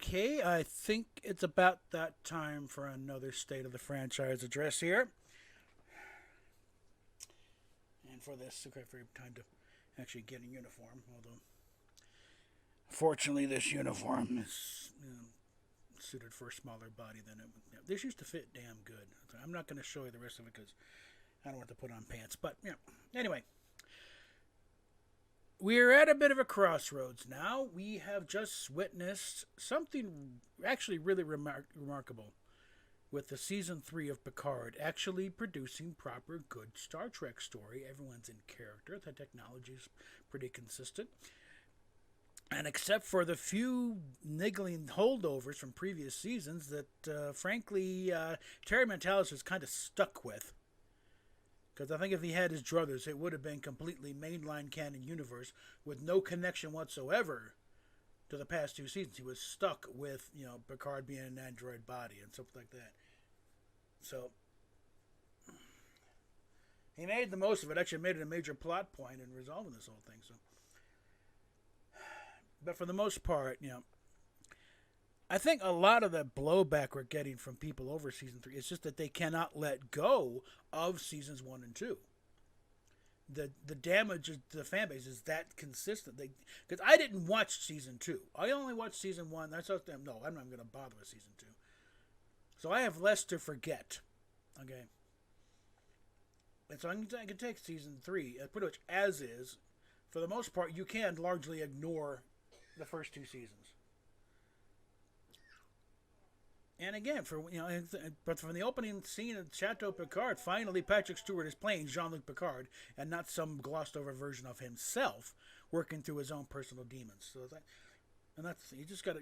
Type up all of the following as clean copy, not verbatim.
Okay, I think it's about that time for another State of the Franchise address here. And for this, okay, for time to actually get a uniform. Although, fortunately, this uniform is suited for a smaller body than it. This used to fit damn good. I'm not going to show you the rest of it because I don't want to put on pants. But anyway, we're at a bit of a crossroads now. We have just witnessed something actually really remarkable with the season 3 of Picard actually producing proper good Star Trek story. Everyone's in character. The technology is pretty consistent. And except for the few niggling holdovers from previous seasons that, frankly, Terry Matalas was kind of stuck with. Because I think if he had his druthers, it would have been completely mainline canon universe with no connection whatsoever to the past two seasons. He was stuck with, Picard being an android body and stuff like that. So he made the most of it. Actually, made it a major plot point in resolving this whole thing. So, but for the most part, I think a lot of the blowback we're getting from people over season 3 is just that they cannot let go of seasons 1 and 2. The damage to the fan base is that consistent. Because I didn't watch season 2. I only watched season 1. I thought, no, I'm not going to bother with season 2. So I have less to forget. Okay. And so I can take season 3 pretty much as is. For the most part, you can largely ignore the first two seasons. And again, but from the opening scene of Chateau Picard, finally Patrick Stewart is playing Jean-Luc Picard and not some glossed over version of himself working through his own personal demons. So that's you just gotta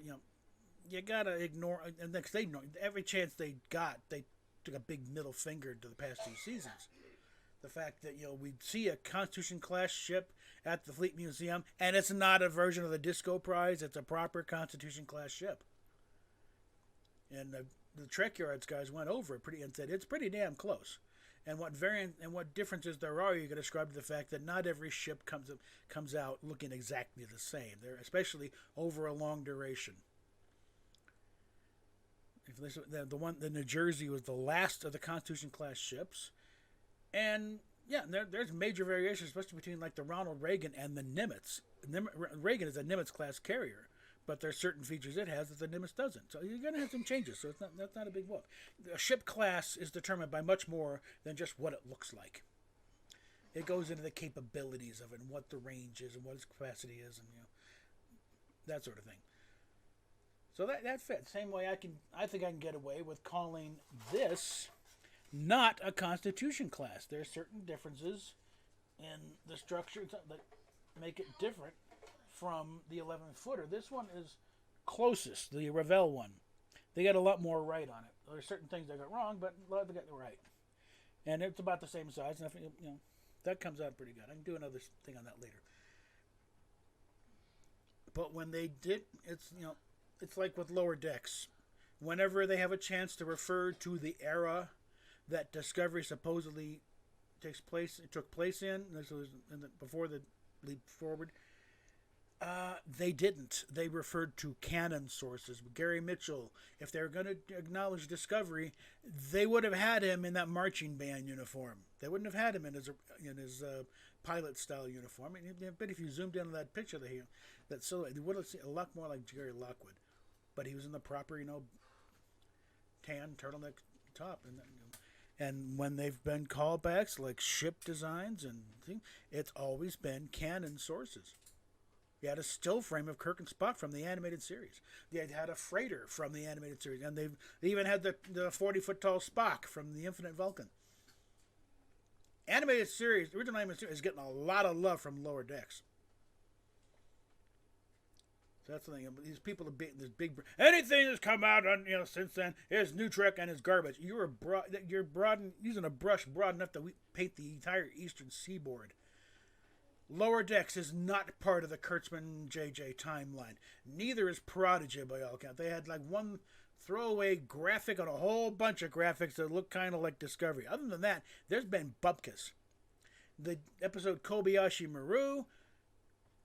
you gotta ignore. And next they every chance they got, they took a big middle finger to the past two seasons. The fact that we see a Constitution class ship at the Fleet Museum, and it's not a version of the Disco Prize; it's a proper Constitution class ship. And the Trek Yards guys went over it and said it's pretty damn close. And what differences there are, you can ascribe to the fact that not every ship comes out looking exactly the same. They're especially over a long duration. The New Jersey was the last of the Constitution class ships, and there's major variations, especially between like the Ronald Reagan and the Nimitz. Reagan is a Nimitz class carrier. But there's certain features it has that the Nimitz doesn't. So you're going to have some changes. So that's not a big whoop. A ship class is determined by much more than just what it looks like. It goes into the capabilities of it and what the range is and what its capacity is and that sort of thing. So that fits. Same way I think I can get away with calling this not a Constitution class. There are certain differences in the structure that make it different from the 11-footer. This one is closest, the Revell one. They got a lot more right on it. There are certain things they got wrong, but a lot they got right. And it's about the same size, and that comes out pretty good. I can do another thing on that later. But when they did, it's like with Lower Decks. Whenever they have a chance to refer to the era that Discovery supposedly took place in, this was before the leap forward. They didn't. They referred to canon sources. Gary Mitchell, if they were going to acknowledge Discovery, they would have had him in that marching band uniform. They wouldn't have had him in his pilot style uniform. But if you zoomed in on that picture that silhouette, they would have seen a lot more like Jerry Lockwood. But he was in the proper, tan turtleneck top, and when they've been callbacks like ship designs and things, it's always been canon sources. You had a still frame of Kirk and Spock from the animated series. They had a freighter from the animated series. And they even had the 40-foot tall Spock from the Infinite Vulcan. Animated series, original animated series, is getting a lot of love from Lower Decks. So that's the thing. These people are this big. Anything that's come out on since then is New Trek and is garbage. You're using a brush broad enough to paint the entire eastern seaboard. Lower Decks is not part of the Kurtzman JJ timeline. Neither is Prodigy by all accounts. They had like one throwaway graphic on a whole bunch of graphics that look kind of like Discovery. Other than that, there's been bupkis. The episode Kobayashi Maru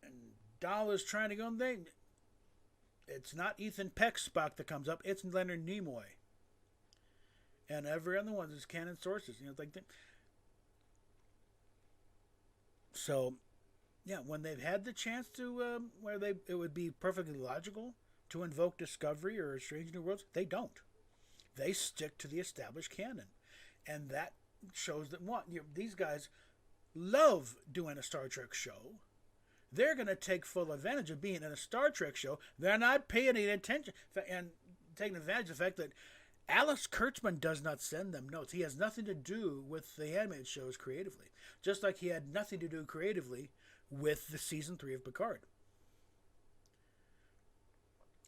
and Dahl is trying to go. It's not Ethan Peck's Spock that comes up. It's Leonard Nimoy. And every other one is canon sources. You know, it's like so. Yeah, when they've had the chance to, where it would be perfectly logical to invoke Discovery or Strange New Worlds, they don't. They stick to the established canon, and that shows that these guys love doing a Star Trek show. They're going to take full advantage of being in a Star Trek show. They're not paying any attention and taking advantage of the fact that Alex Kurtzman does not send them notes. He has nothing to do with the animated shows creatively, just like he had nothing to do creatively with the season 3 of Picard.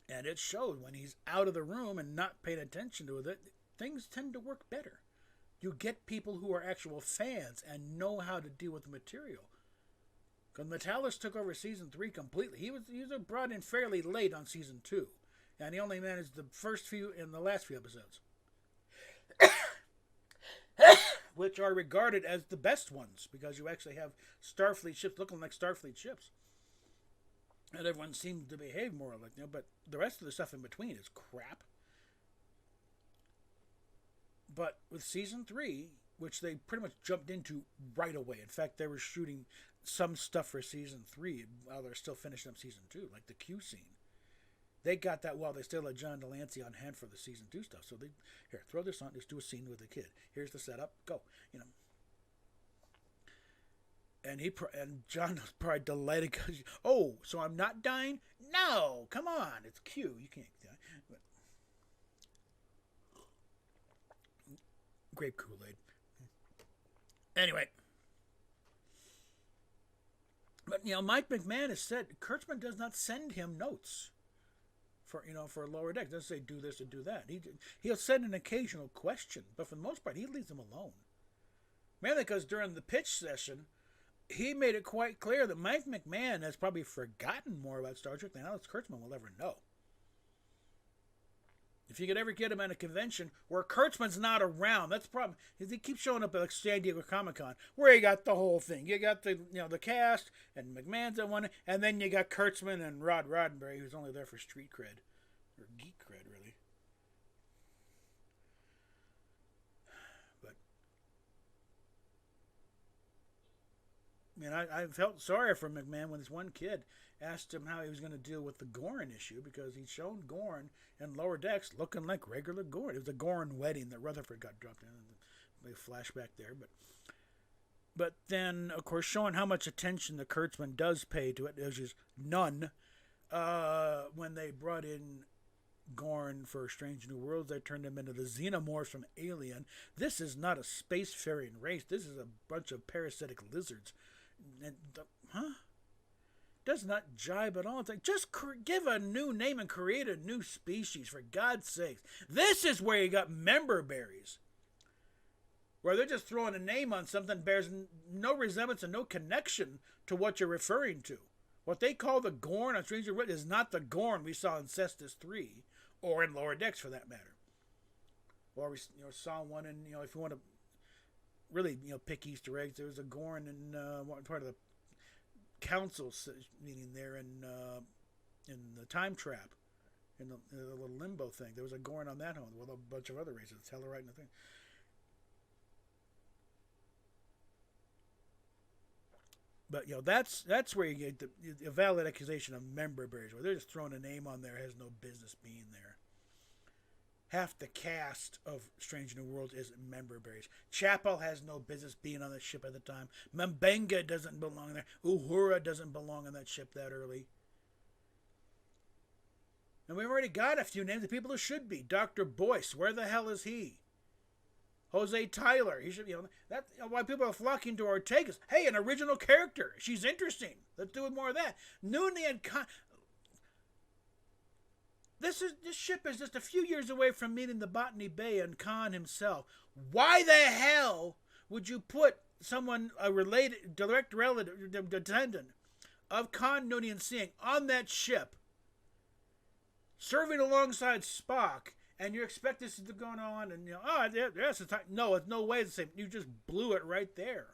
And it showed when he's out of the room and not paying attention to it, things tend to work better. You get people who are actual fans and know how to deal with the material. Because Metalis took over season 3 completely. He was brought in fairly late on season 2. And he only managed the first few and the last few episodes. Which are regarded as the best ones, because you actually have Starfleet ships looking like Starfleet ships. And everyone seems to behave more like them, but the rest of the stuff in between is crap. But with season 3, which they pretty much jumped into right away. In fact, they were shooting some stuff for season 3 while they're still finishing up season 2, like the Q scene. They got that while they still had John Delancey on hand for the season 2 stuff. So here, throw this on, just do a scene with a kid. Here's the setup, go. You know. And John was probably delighted because, oh, so I'm not dying? No, come on, it's Q. You can't die. But, grape Kool-Aid. Anyway. But, Mike McMahon has said Kurtzman does not send him notes for Lower Decks. Doesn't say do this and do that. He'll send an occasional question, but for the most part, he leaves them alone. Mainly because during the pitch session, he made it quite clear that Mike McMahon has probably forgotten more about Star Trek than Alex Kurtzman will ever know. If you could ever get him at a convention where Kurtzman's not around, that's the problem. He keeps showing up at like San Diego Comic-Con, where you got the whole thing. You got the cast, and McMahon's at one, and then you got Kurtzman and Rod Roddenberry, who's only there for street cred, or geek cred, really. But I felt sorry for McMahon when this one kid asked him how he was going to deal with the Gorn issue, because he'd shown Gorn in Lower Decks looking like regular Gorn. It was a Gorn wedding that Rutherford got dropped in. A flashback there, but then of course showing how much attention the Kurtzman does pay to it, which is none. When they brought in Gorn for Strange New Worlds, they turned him into the Xenomorphs from Alien. This is not a spacefaring race. This is a bunch of parasitic lizards. And, does not jibe at all. It's like, just give a new name and create a new species, for God's sakes. This is where you got member berries, where they're just throwing a name on something that bears no resemblance and no connection to what you're referring to. What they call the Gorn on Stranger World is not the Gorn we saw in Cestus 3, or in Lower Decks for that matter. Or we saw one in, if you want to really pick Easter eggs, there was a Gorn in one part of the council meeting there in the Time Trap, in the little limbo thing. There was a Gorn on that one with a bunch of other races, Tellarite and the thing. But that's where you get a valid accusation of member berries, where they're just throwing a name on there that has no business being there. Half the cast of Strange New Worlds is member berries. Chapel has no business being on that ship at the time. Mbenga doesn't belong there. Uhura doesn't belong on that ship that early. And we've already got a few names of people who should be. Dr. Boyce, where the hell is he? Jose Tyler, he should, that's why people are flocking to Ortegas. Hey, an original character. She's interesting. Let's do more of that. Nooney and Khan. This ship is just a few years away from meeting the Botany Bay and Khan himself. Why the hell would you put someone, a related, direct relative, descendant of Khan, Nooney, and Singh on that ship, serving alongside Spock, and you expect this to go on, and yes, it's time. No, it's no way the same. You just blew it right there.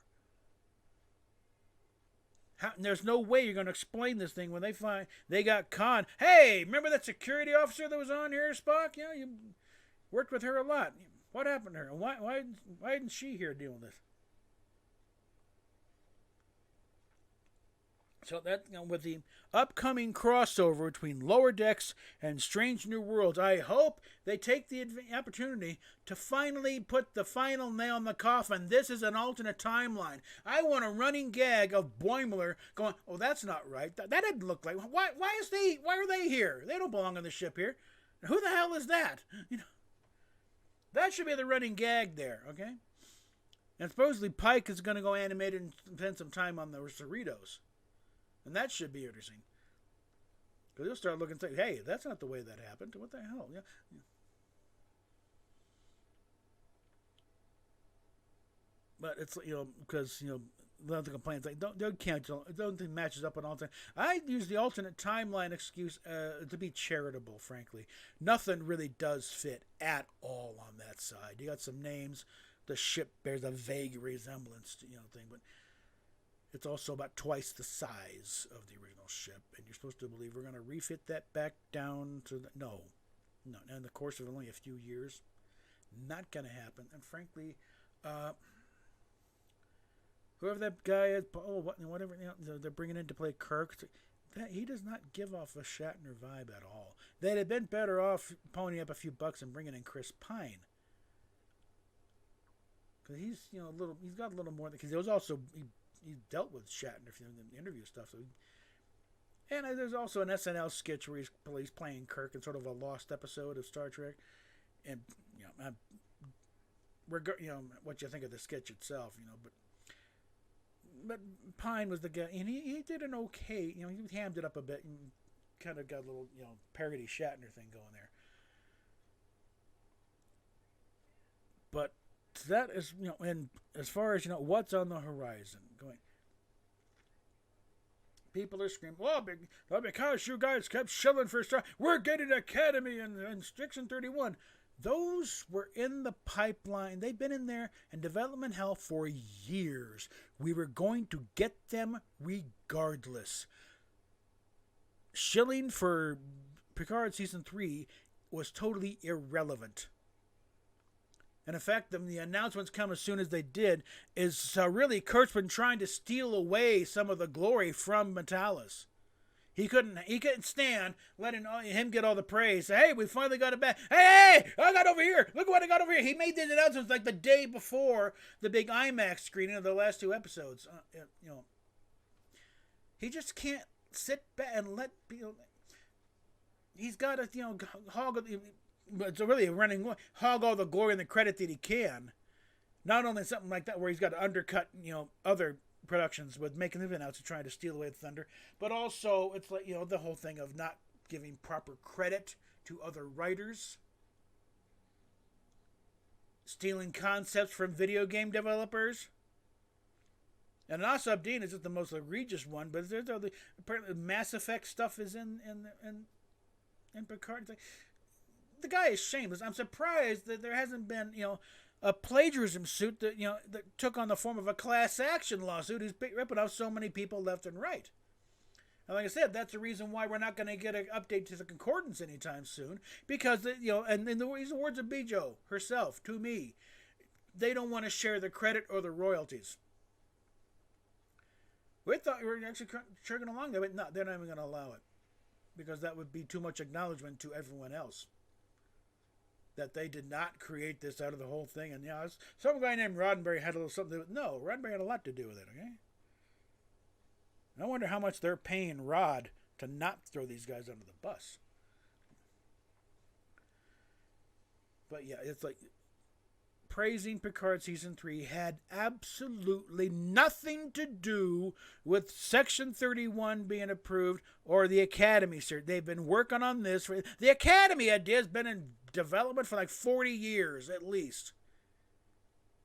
There's no way you're going to explain this thing when they find they got Khan. Hey, remember that security officer that was on here, Spock? Yeah, you worked with her a lot. What happened to her? Why isn't she here dealing with this? So that with the upcoming crossover between Lower Decks and Strange New Worlds, I hope they take the opportunity to finally put the final nail in the coffin. This is an alternate timeline. I want a running gag of Boimler going, "Oh, that's not right. That didn't look like. Why are they here? They don't belong on the ship here. Who the hell is that? That should be the running gag there, okay?" And supposedly Pike is going to go animated and spend some time on the Cerritos. And that should be interesting. Because you'll start looking and say, hey, that's not the way that happened. What the hell? Yeah. But it's, because, one of the complaints, like, don't cancel, don't think matches up on all the time. I use the alternate timeline excuse to be charitable, frankly. Nothing really does fit at all on that side. You got some names. The ship bears a vague resemblance to, thing, but it's also about twice the size of the original ship, and you're supposed to believe we're going to refit that back down to the... No. In the course of only a few years, not going to happen. And frankly, whoever that guy is, whatever they're bringing in to play Kirk, he does not give off a Shatner vibe at all. They'd have been better off ponying up a few bucks and bringing in Chris Pine. Because he's he's got a little more, because he was also... He dealt with Shatner in the interview stuff. And there's also an SNL sketch where he's playing Kirk in sort of a lost episode of Star Trek. And, what you think of the sketch itself, but Pine was the guy, and he did an okay, he hammed it up a bit and kind of got a little, parody Shatner thing going there. But that is, and as far as, what's on the horizon going, people are screaming, well, because you guys kept shilling for Star, we're getting Academy and Section 31. Those were in the pipeline. They've been in there in development hell for years. We were going to get them regardless. Shilling for Picard Season 3 was totally irrelevant. And in fact, the announcements come as soon as they did, is really Kurtzman trying to steal away some of the glory from Metalis. He couldn't stand letting him get all the praise. Hey, we finally got it back. Hey, I got over here. Look what I got over here. He made these announcements like the day before the big IMAX screening of the last two episodes. He just can't sit back and let people. He's got to hog. It's really hog all the glory and the credit that he can. Not only something like that where he's got to undercut other productions with making them out to trying to steal away the thunder, but also it's like the whole thing of not giving proper credit to other writers, stealing concepts from video game developers. And Asa Abdeen is just the most egregious one, but there's apparently Mass Effect stuff is in Picard. It's like, the guy is shameless. I'm surprised that there hasn't been, a plagiarism suit that, that took on the form of a class action lawsuit. He's ripping off so many people left and right. And like I said, that's the reason why we're not going to get an update to the Concordance anytime soon. Because, and in the words of Bijo herself, to me, they don't want to share the credit or the royalties. We thought we were actually chugging along there, but no, they're not even going to allow it. Because that would be too much acknowledgement to everyone else. That they did not create this out of the whole thing. And some guy named Roddenberry had a little something to do with it. No, Roddenberry had a lot to do with it, okay? I wonder how much they're paying Rod to not throw these guys under the bus. But yeah, it's like praising Picard Season 3 had absolutely nothing to do with Section 31 being approved or the Academy, sir. They've been working on this. The Academy idea has been in development for like 40 years at least.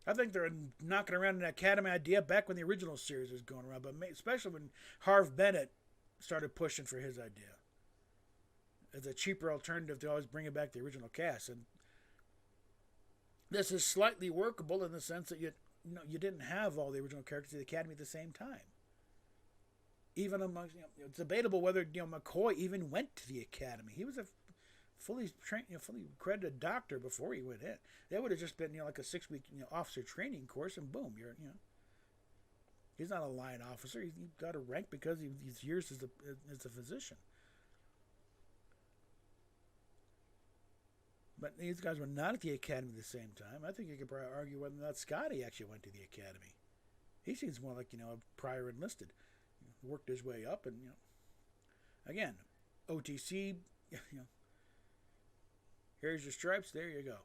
I think they're knocking around an Academy idea back when the original series was going around, but especially when Harv Bennett started pushing for his idea as a cheaper alternative to always bringing back the original cast. And this is slightly workable in the sense that you didn't have all the original characters of the Academy at the same time. Even amongst, it's debatable whether McCoy even went to the academy. He was a fully trained, fully accredited doctor before he went in. That would have just been like a 6-week officer training course, and boom, you're he's not a line officer. He got a rank because he's years as a physician. But these guys were not at the academy at the same time. I think you could probably argue whether or not Scotty actually went to the academy. He seems more like a prior enlisted, worked his way up, and again, OTC. Here's your stripes. There you go.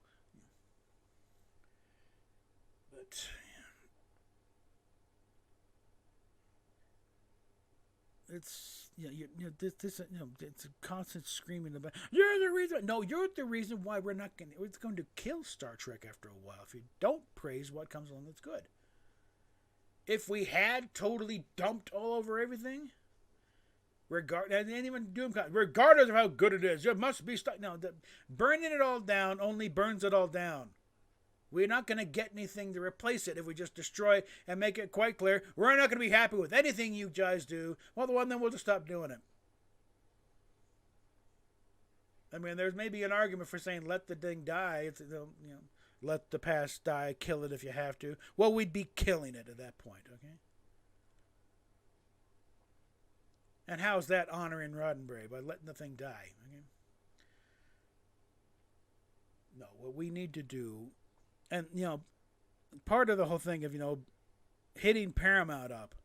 But it's it's a constant screaming about you're the reason. No, you're the reason why we're not going. It's going to kill Star Trek after a while if you don't praise what comes along that's good. If we had totally dumped all over everything, regardless of how good it is, there must be stuff. No, burning it all down only burns it all down. We're not going to get anything to replace it if we just destroy it and make it quite clear we're not going to be happy with anything you guys do. Well, then we'll just stop doing it. I mean, there's maybe an argument for saying let the thing die. It's let the past die, kill it if you have to. Well, we'd be killing it at that point, okay? And how's that honoring Roddenberry? By letting the thing die, okay? No, what we need to do, and, part of the whole thing of, hitting Paramount up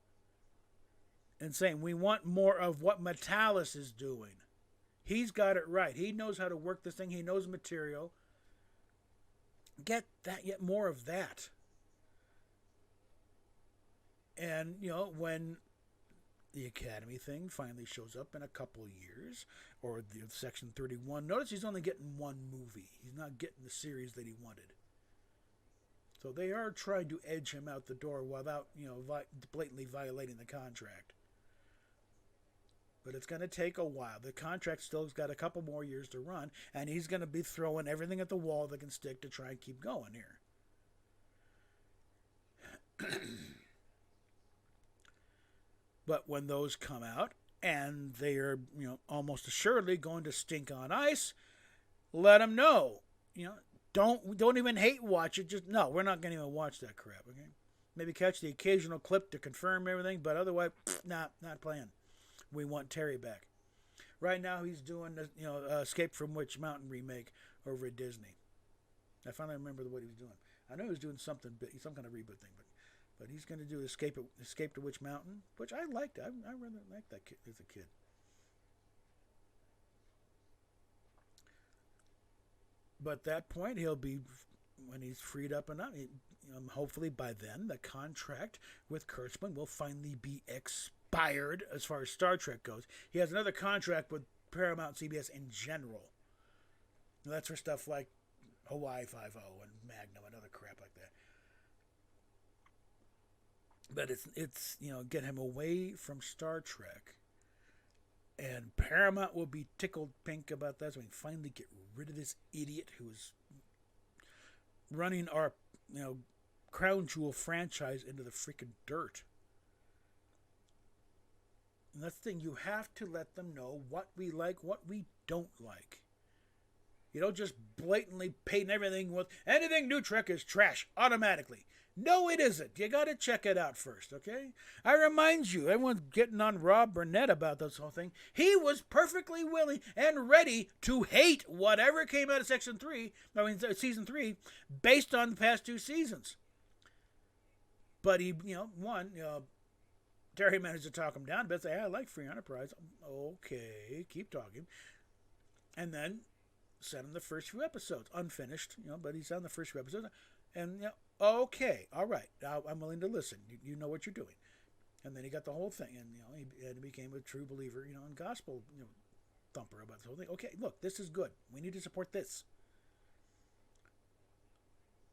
and saying we want more of what Metalis is doing. He's got it right. He knows how to work this thing. He knows material. Get more of that. And, when the Academy thing finally shows up in a couple years, or the Section 31, notice he's only getting one movie. He's not getting the series that he wanted. So they are trying to edge him out the door without, blatantly violating the contract. But it's going to take a while. The contract still's got a couple more years to run, and he's going to be throwing everything at the wall that can stick to try and keep going here. But when those come out, and they are, almost assuredly going to stink on ice, let them know. Don't even hate watch it. Just no, we're not going to even watch that crap. Okay, maybe catch the occasional clip to confirm everything, but otherwise, not playing. We want Terry back. Right now, he's doing the Escape from Witch Mountain remake over at Disney. I finally remember what he was doing. I know he was doing some kind of reboot thing, but he's going to do Escape to Witch Mountain, which I liked. I really liked that kid as a kid. But at that point, he'll be, when he's freed up enough, hopefully by then, the contract with Kurtzman will finally be expired as far as Star Trek goes. He has another contract with Paramount CBS in general. And that's for stuff like Hawaii Five-0 and Magnum and other crap like that. But it's get him away from Star Trek. And Paramount will be tickled pink about that, so we can finally get rid of this idiot who is running our, Crown Jewel franchise into the freaking dirt. And that's the thing, you have to let them know what we like, what we don't like. You don't just blatantly paint everything with, anything new Trek is trash, automatically. No, it isn't. You got to check it out first, okay? I remind you, everyone's getting on Rob Burnett about this whole thing. He was perfectly willing and ready to hate whatever came out of Season 3, based on the past 2 seasons. But he, Terry managed to talk him down, but say, hey, I like Free Enterprise. Okay, keep talking. And then sent him the first few episodes, unfinished, but he's on the first few episodes. And, okay, all right, I'm willing to listen. You know what you're doing. And then he got the whole thing, and, he became a true believer, and gospel, thumper about this whole thing. Okay, look, this is good. We need to support this.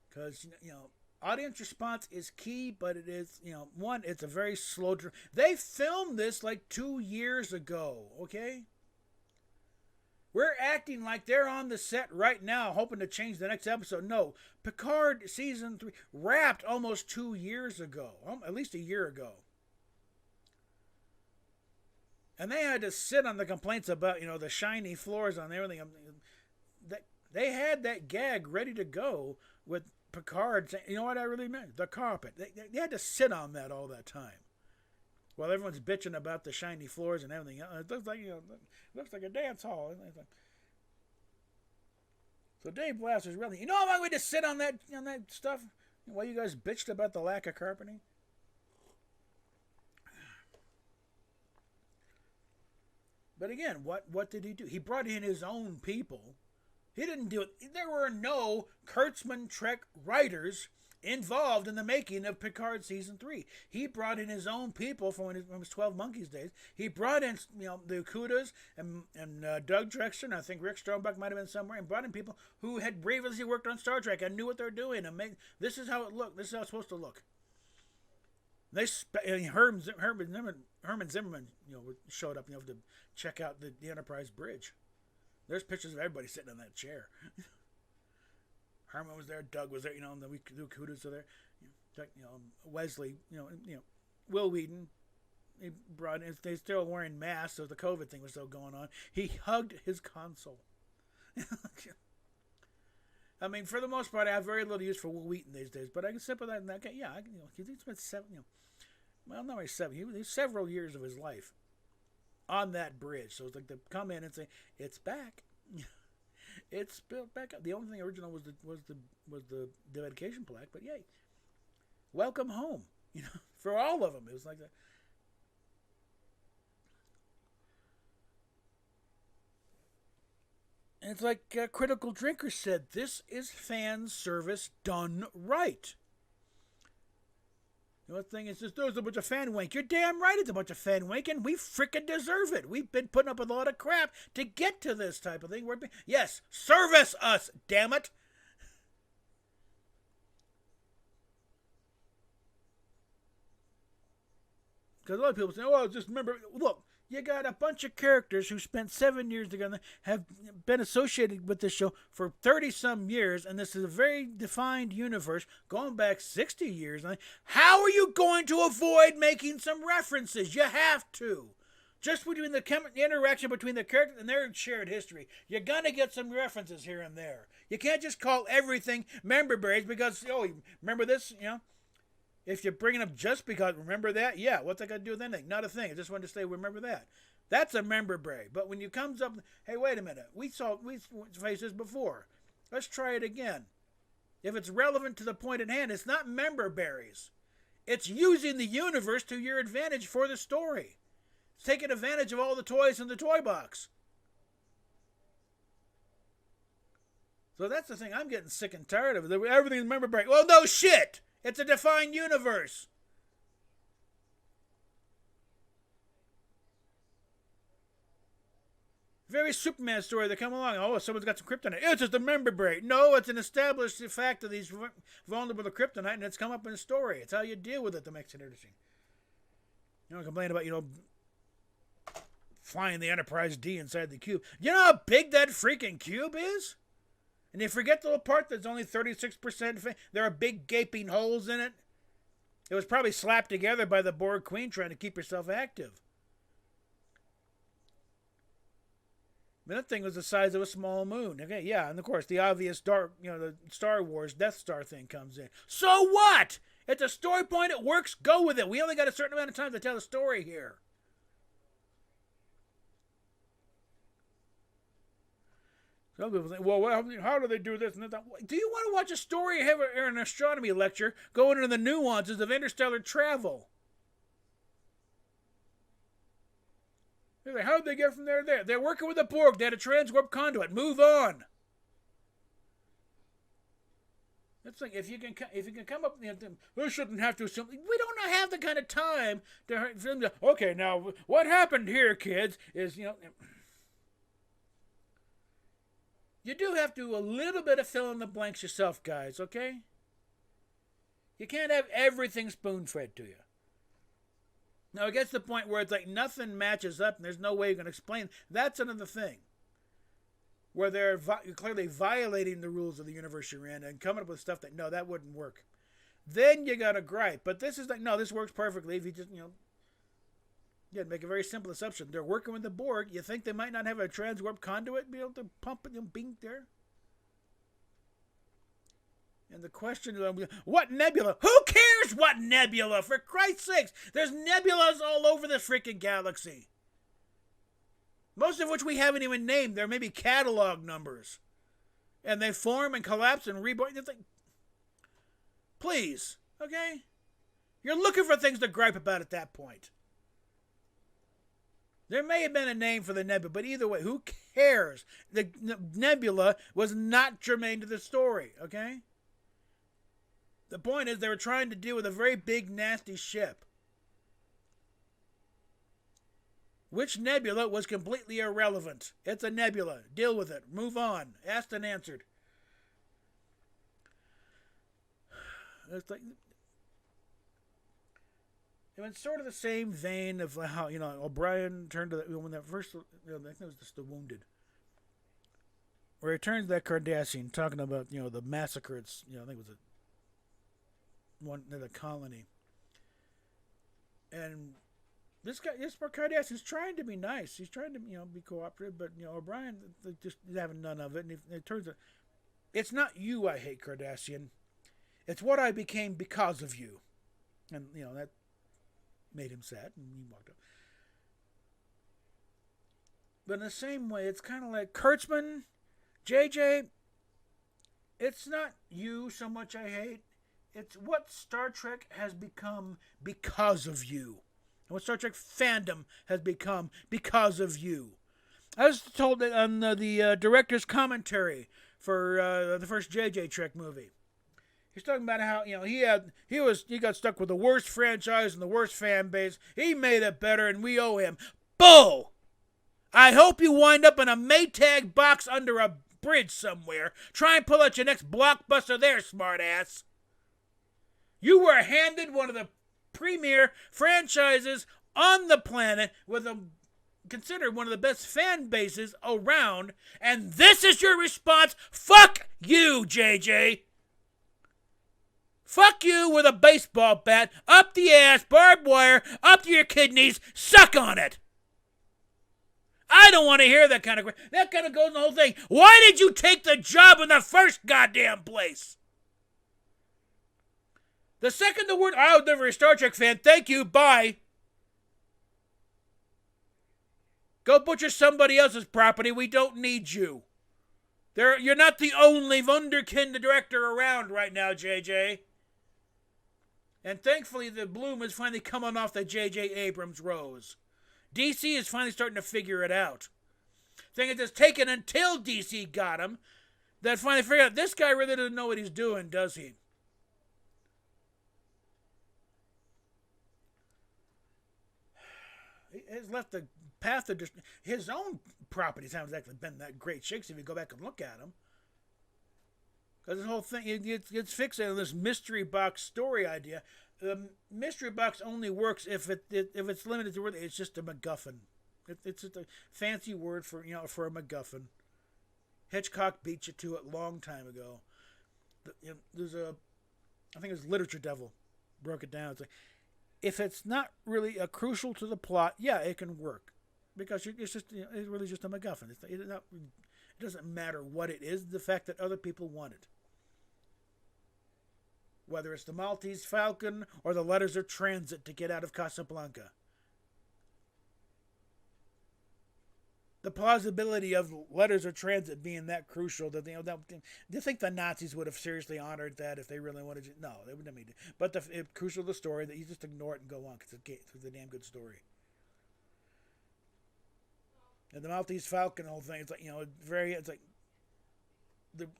Because, audience response is key, but it is, one, it's a very slow... They filmed this like 2 years ago, okay? We're acting like they're on the set right now, hoping to change the next episode. No, Picard Season 3 wrapped almost 2 years ago, at least a year ago. And they had to sit on the complaints about, the shiny floors on everything. They had that gag ready to go with Picard saying, you know what I really meant? The carpet. They had to sit on that all that time. While everyone's bitching about the shiny floors and everything. It looks like, it looks like a dance hall. So Dave Blaster's really, how long we just sit on that stuff while you guys bitched about the lack of carpeting? But again, what did he do? He brought in his own people. He didn't do it. There were no Kurtzman Trek writers involved in the making of Picard Season 3. He brought in his own people from when it was 12 Monkeys days. He brought in, the Okudas and Doug Drexler, and I think Rick Strombeck might have been somewhere, and brought in people who had previously worked on Star Trek and knew what they're doing. And this is how it looked. This is how it's supposed to look. Herman Zimmerman, showed up, to check out the Enterprise bridge. There's pictures of everybody sitting in that chair. Herman was there, Doug was there, and the Okudas are there. Wesley, Will Wheaton. He brought in, they still wearing masks, so the COVID thing was still going on. He hugged his console. I mean, for the most part, I have very little use for Will Wheaton these days, but I can sympathize in that guy. Yeah, he spent 7, well, not really 7. He was several years of his life on that bridge. So it's like to come in and say, it's back. It's built back up. The only thing original was the dedication plaque, but yay. Welcome home. For all of them. It was like that. And it's like Critical Drinker said, this is fan service done right. The thing is, there's a bunch of fan wink. You're damn right it's a bunch of fan wink, and we frickin' deserve it. We've been putting up a lot of crap to get to this type of thing. Yes, service us, damn it. Because a lot of people say, just remember, look, you got a bunch of characters who spent 7 years together, have been associated with this show for 30-some years, and this is a very defined universe going back 60 years. How are you going to avoid making some references? You have to. Just between the interaction between the characters and their shared history, you're going to get some references here and there. You can't just call everything member berries because, remember this, If you're bringing up just because, remember that? Yeah, what's that got to do with anything? Not a thing. I just wanted to say, remember that. That's a member berry. But when you comes up, hey, wait a minute. We faced this before. Let's try it again. If it's relevant to the point at hand, it's not member berries. It's using the universe to your advantage for the story. It's taking advantage of all the toys in the toy box. So that's the thing I'm getting sick and tired of. Everything's member berry. Well, no shit. It's a defined universe. Very Superman story. They come along. Someone's got some kryptonite. It's just a member berry. No, it's an established fact of these vulnerable to kryptonite, and it's come up in a story. It's how you deal with it that makes it interesting. Complain about, flying the Enterprise D inside the cube. You know how big that freaking cube is? And they forget the little part that's only 36%. There are big gaping holes in it. It was probably slapped together by the Borg Queen trying to keep herself active. That thing was the size of a small moon. Okay, yeah, and of course the obvious dark, the Star Wars Death Star thing comes in. So what? It's a story point. It works. Go with it. We only got a certain amount of time to tell the story here. Some people think, how do they do this and that? Do you want to watch a story or an astronomy lecture going into the nuances of interstellar travel? They're like, how'd they get from there to there? They're working with the Borg. They had a transwarp conduit. Move on. That's like if you can come up, we shouldn't have to assume. We don't have the kind of time to. Okay, now what happened here, kids, is You do have to do a little bit of fill in the blanks yourself, guys, okay? You can't have everything spoon-fed to you. Now, it gets to the point where it's like nothing matches up and there's no way you can explain. That's another thing. Where they're clearly violating the rules of the universe you're in and coming up with stuff that, no, that wouldn't work. Then you got to gripe. But this is like, no, this works perfectly if you just, Yeah, make a very simple assumption. They're working with the Borg. You think they might not have a transwarp conduit be able to pump it and bing there? And the question is, what nebula? Who cares what nebula? For Christ's sakes, there's nebulas all over the freaking galaxy. Most of which we haven't even named. There may be catalog numbers. And they form and collapse and reborn. It's like, please, okay? You're looking for things to gripe about at that point. There may have been a name for the nebula, but either way, who cares? The nebula was not germane to the story, okay? The point is they were trying to deal with a very big, nasty ship. Which nebula was completely irrelevant. It's a nebula. Deal with it. Move on. Asked and answered. It's like... It's sort of the same vein of how, O'Brien turned to when that first, I think it was just The Wounded, where he turns to that Cardassian talking about, the massacre. It's, I think it was the colony, and this poor Cardassian's trying to be nice. He's trying to, be cooperative, but O'Brien just having none of it, and it turns out it's not you I hate, Cardassian. It's what I became because of you, and that made him sad, and he walked up. But in the same way, it's kind of like Kurtzman, JJ, it's not you so much I hate. It's what Star Trek has become because of you. And what Star Trek fandom has become because of you. I was told that on the director's commentary for the first JJ Trek movie. He's talking about how, he got stuck with the worst franchise and the worst fan base. He made it better and we owe him. Bull! I hope you wind up in a Maytag box under a bridge somewhere. Try and pull out your next blockbuster there, smartass. You were handed one of the premier franchises on the planet with considered one of the best fan bases around, and this is your response? Fuck you, JJ. Fuck you with a baseball bat, up the ass, barbed wire, up to your kidneys, suck on it. I don't want to hear that kind of crap. That kind of goes in the whole thing. Why did you take the job in the first goddamn place? The second the word, I was never a Star Trek fan, thank you, bye. Go butcher somebody else's property, we don't need you. You're not the only wunderkind director around right now, JJ. And thankfully, the bloom is finally coming off the J.J. Abrams rose. DC is finally starting to figure it out. Thing is, it's taken until DC got him that finally figured out this guy really doesn't know what he's doing, does he? He has left the path of his own properties haven't exactly been that great shakes if you go back and look at them. Because this whole thing, it's fixated on this mystery box story idea. The mystery box only works if it's limited to it's just a MacGuffin. It's just a fancy word for for a MacGuffin. Hitchcock beat you to it long time ago. There's I think it was Literature Devil broke it down. It's like, if it's not really crucial to the plot, yeah, it can work because it's just it's really just a MacGuffin. It doesn't matter what it is. The fact that other people want it. Whether it's the Maltese Falcon or the letters of transit to get out of Casablanca. The plausibility of letters of transit being that crucial that do you think the Nazis would have seriously honored that if they really wanted to? No, they wouldn't have made it. But it's crucial to the story that you just ignore it and go on because it's a damn good story. And the Maltese Falcon whole thing, it's like it's like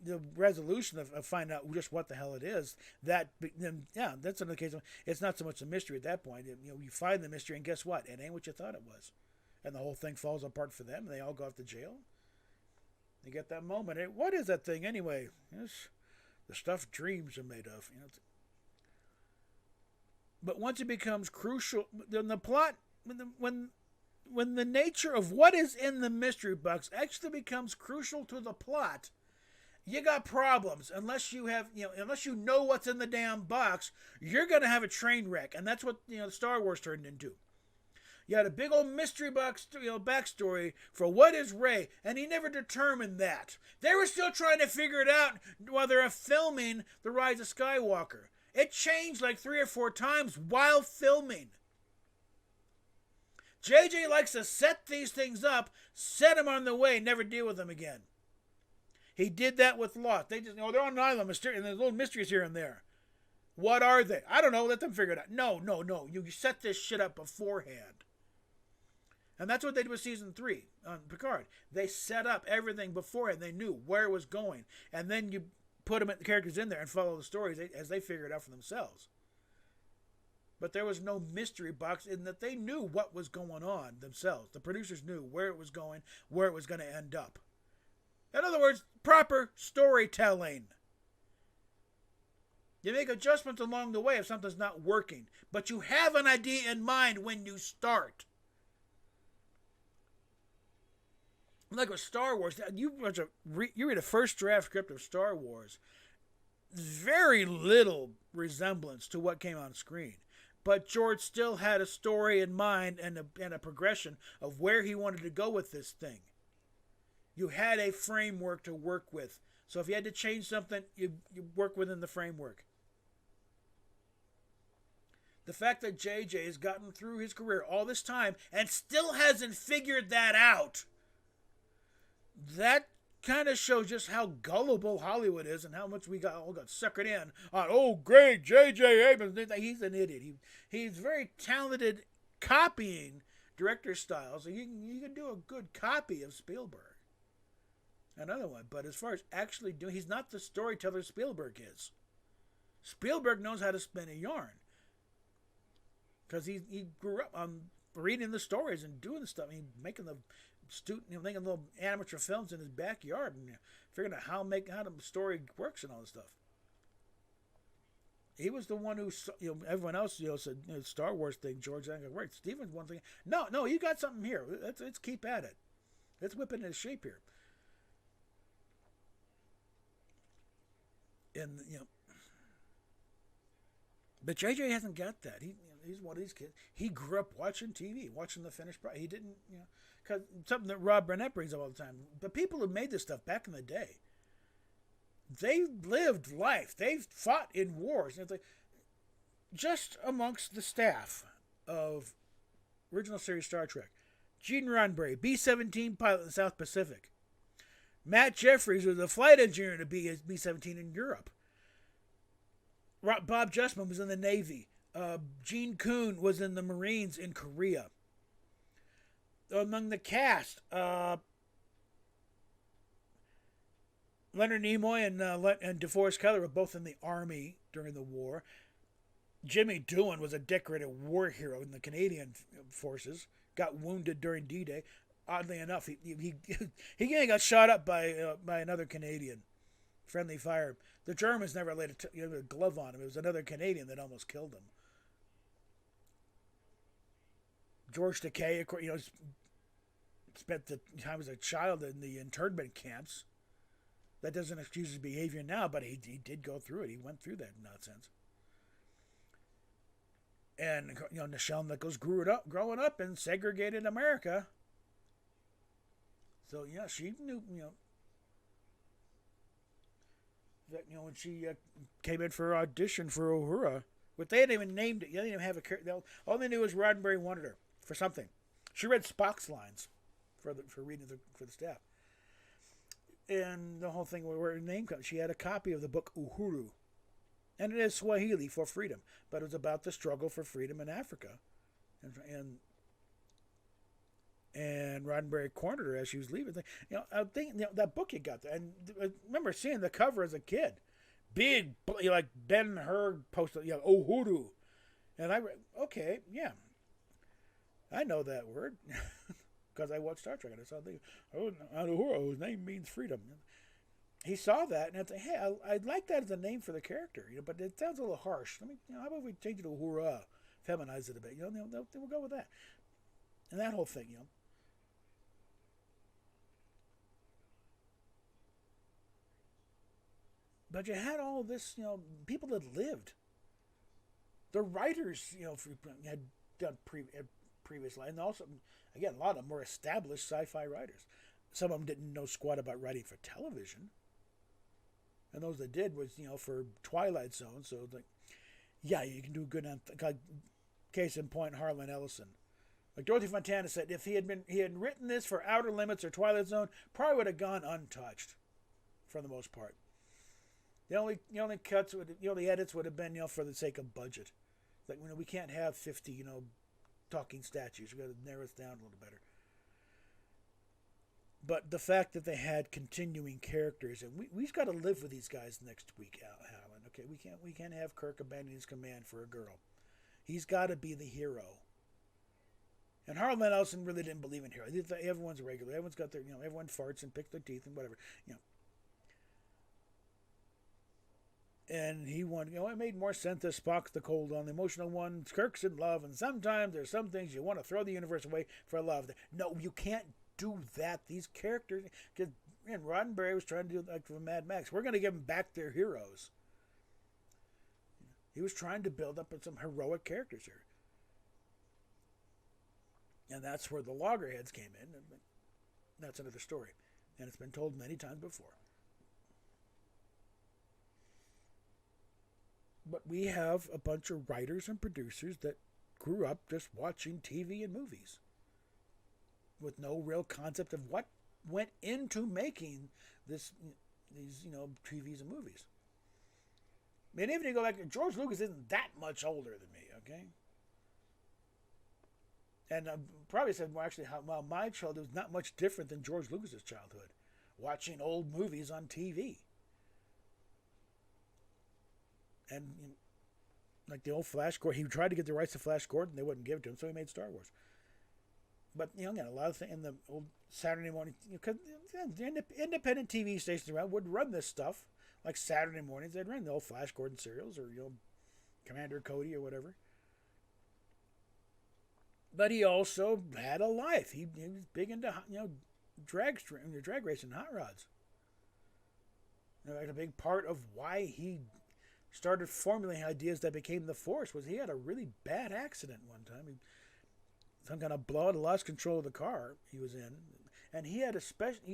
the resolution of finding out just what the hell it is. That's another case. It's not so much a mystery at that point. You find the mystery and guess what? It ain't what you thought it was. And the whole thing falls apart for them. And they all go off to jail. You get that moment. What is that thing anyway? It's the stuff dreams are made of. But once it becomes crucial, then the plot, when the nature of what is in the mystery box actually becomes crucial to the plot, you got problems. Unless you know what's in the damn box, you're gonna have a train wreck, and that's what Star Wars turned into. You had a big old mystery box, backstory for what is Rey, and he never determined that. They were still trying to figure it out while they were filming The Rise of Skywalker. It changed like 3 or 4 times while filming. JJ likes to set these things up, set them on the way, never deal with them again. He did that with Lost. They just, they're on an island, and there's little mysteries here and there. What are they? I don't know. Let them figure it out. No. You set this shit up beforehand. And that's what they did with season 3 on Picard. They set up everything beforehand. They knew where it was going. And then you put the characters in there and follow the stories as they figure it out for themselves. But there was no mystery box in that they knew what was going on themselves. The producers knew where it was going, where it was going to end up. In other words, proper storytelling. You make adjustments along the way if something's not working. But you have an idea in mind when you start. Like with Star Wars, you read a first draft script of Star Wars, very little resemblance to what came on screen. But George still had a story in mind and a progression of where he wanted to go with this thing. You had a framework to work with. So if you had to change something, you work within the framework. The fact that JJ has gotten through his career all this time and still hasn't figured that out, that kind of shows just how gullible Hollywood is and how much we all got suckered in on, great, J.J. Abrams. He's an idiot. He's very talented copying director style, so you can do a good copy of Spielberg. Another one, but as far as actually doing, he's not the storyteller Spielberg is. Spielberg knows how to spin a yarn because he grew up on reading the stories and doing the stuff. Making the making little amateur films in his backyard and figuring out how the story works and all this stuff. He was the one who, everyone else, said Star Wars thing. George, right? Steven's one thing. No, you got something here. Let's keep at it. Let's whip it into shape here. And but JJ hasn't got that. He's one of these kids. He grew up watching TV, watching the finished product. He didn't, because something that Rob Burnett brings up all the time. The people who made this stuff back in the day, they lived life. They fought in wars. And it's like, just amongst the staff of original series Star Trek, Gene Roddenberry, B-17 pilot in the South Pacific. Matt Jeffries was a flight engineer to B-17 in Europe. Bob Justman was in the Navy. Gene Kuhn was in the Marines in Korea. Among the cast, Leonard Nimoy and DeForest Kelley were both in the Army during the war. Jimmy Doohan was a decorated war hero in the Canadian forces. Got wounded during D-Day. Oddly enough, he got shot up by another Canadian. Friendly fire. The Germans never laid a glove on him. It was another Canadian that almost killed him. George Takei, spent the time as a child in the internment camps. That doesn't excuse his behavior now, but he did go through it. He went through that nonsense. And Nichelle Nichols growing up in segregated America. So yeah, she knew that when she came in for her audition for Uhura, but they hadn't even named it. They didn't even have a character. All they knew was Roddenberry wanted her for something. She read Spock's lines for reading for the staff, and the whole thing where her name comes. She had a copy of the book Uhuru, and it is Swahili for freedom, but it was about the struggle for freedom in Africa, and Roddenberry cornered her as she was leaving. I think that book you got there, and I remember seeing the cover as a kid, big like Ben-Hur poster, Uhuru, and I read, okay, yeah, I know that word because I watched Star Trek and I saw the Uhuru, whose name means freedom. He saw that and I said, hey, I'd like that as a name for the character, but it sounds a little harsh. How about we change it to Uhura, feminize it a bit? We'll go with that, and that whole thing, But you had all this, people that lived. The writers, had done previously, and also, again, a lot of them were established sci-fi writers. Some of them didn't know squat about writing for television, and those that did was for Twilight Zone. So it's like, yeah, you can do good on. Case in point, Harlan Ellison. Like Dorothy Fontana said, if he had written this for Outer Limits or Twilight Zone, probably would have gone untouched, for the most part. The only cuts the edits would have been for the sake of budget. Like we can't have 50 talking statues. We've got to narrow it down a little better. But the fact that they had continuing characters, and we've got to live with these guys next week, Alan. Okay, we can't have Kirk abandon his command for a girl. He's got to be the hero. And Harlan Ellison really didn't believe in heroes. Everyone's a regular. Everyone's got their everyone farts and picks their teeth and whatever. And he wanted, it made more sense that Spock's the cold one, the emotional one. Kirk's in love, and sometimes there's some things you want to throw the universe away for love. No, you can't do that. These characters, because Roddenberry was trying to do like for Mad Max. We're going to give them back their heroes. He was trying to build up some heroic characters here. And that's where the loggerheads came in. And that's another story. And it's been told many times before. But we have a bunch of writers and producers that grew up just watching TV and movies with no real concept of what went into making these TVs and movies. I mean, even if you go back, George Lucas isn't that much older than me, okay? And I probably said, well, actually, my childhood was not much different than George Lucas's childhood, watching old movies on TV. And like the old Flash Gordon, he tried to get the rights to Flash Gordon, they wouldn't give it to him, so he made Star Wars. But again, a lot of things in the old Saturday morning, because independent TV stations around would run this stuff, like Saturday mornings. They'd run the old Flash Gordon serials or Commander Cody or whatever. But he also had a life. He was big into drag racing, hot rods. In fact, a big part of why he started formulating ideas that became the Force was he had a really bad accident one time. Some kind of blowout, lost control of the car he was in, and he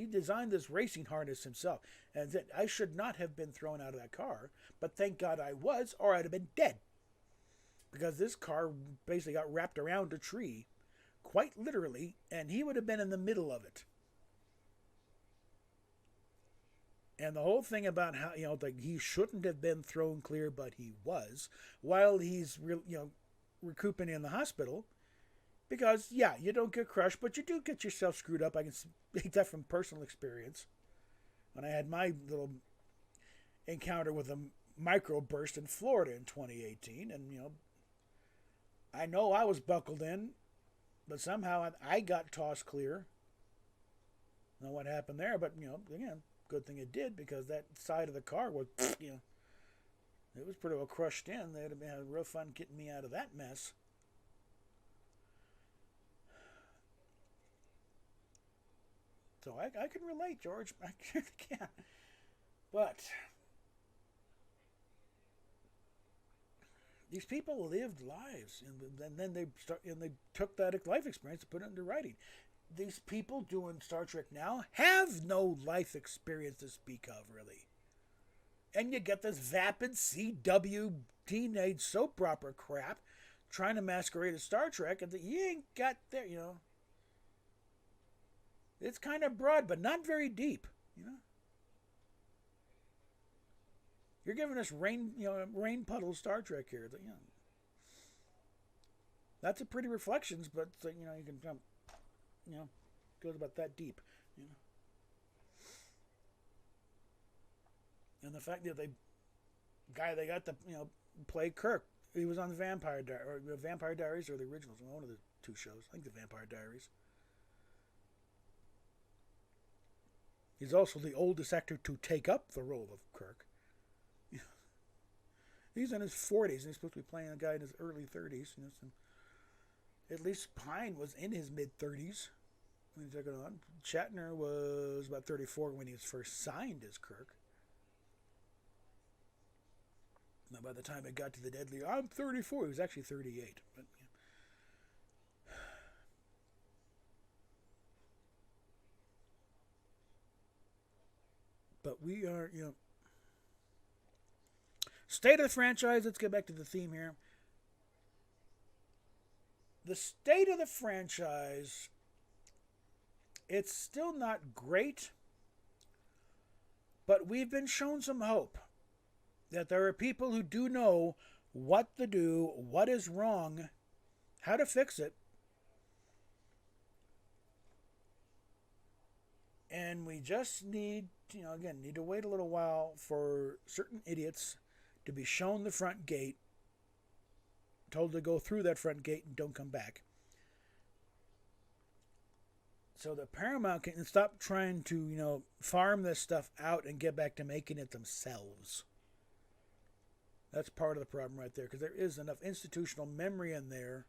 designed this racing harness himself, and said, I should not have been thrown out of that car, but thank God I was, or I'd have been dead, because this car basically got wrapped around a tree, quite literally, and he would have been in the middle of it. And the whole thing about how he shouldn't have been thrown clear, but he was, while he's recouping in the hospital, because you don't get crushed, but you do get yourself screwed up. I can speak that from personal experience. When I had my little encounter with a microburst in Florida in 2018, and I know I was buckled in, but somehow I got tossed clear. I don't know what happened there, but again. Good thing it did, because that side of the car was, it was pretty well crushed in. They'd have had real fun getting me out of that mess. So I can relate, George. I really can. But these people lived lives, and then they took that life experience and put it into writing. These people doing Star Trek now have no life experience to speak of, really. And you get this vapid CW teenage soap opera crap trying to masquerade as Star Trek, and you ain't got there, It's kind of broad, but not very deep, You're giving us rain puddle Star Trek here. That's a pretty reflections, but you can jump. Goes about that deep, And the fact that they got to play Kirk, he was on the Vampire Diaries or the originals, one of the two shows. I think the Vampire Diaries. He's also the oldest actor to take up the role of Kirk. He's in his 40s, and he's supposed to be playing a guy in his early 30s. At least Pine was in his mid-30s when he took it on. Shatner was about 34 when he was first signed as Kirk. Now, by the time it got to the Deadly, I'm 34. He was actually 38. But But we are, state of the franchise. Let's get back to the theme here. The state of the franchise, it's still not great, but we've been shown some hope that there are people who do know what to do, what is wrong, how to fix it. And we just need, need to wait a little while for certain idiots to be shown the front gate, told to go through that front gate and don't come back. So that Paramount can stop trying to, farm this stuff out and get back to making it themselves. That's part of the problem right there, because there is enough institutional memory in there.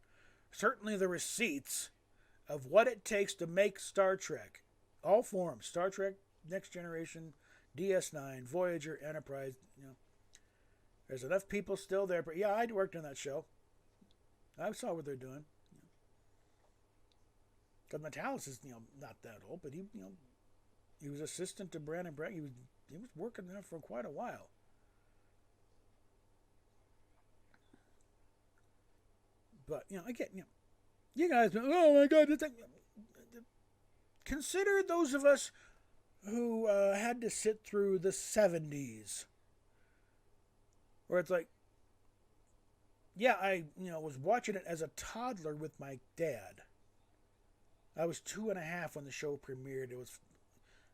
Certainly the receipts of what it takes to make Star Trek. All forms. Star Trek, Next Generation, DS9, Voyager, Enterprise. There's enough people still there. But yeah, I worked on that show. I saw what they're doing. Because Metalis is, not that old, but he was assistant to Brandon Braga. He was working there for quite a while. But again, you guys, oh my God, consider those of us who had to sit through the 70s, where it's like, yeah, I was watching it as a toddler with my dad. I was 2.5 when the show premiered. It was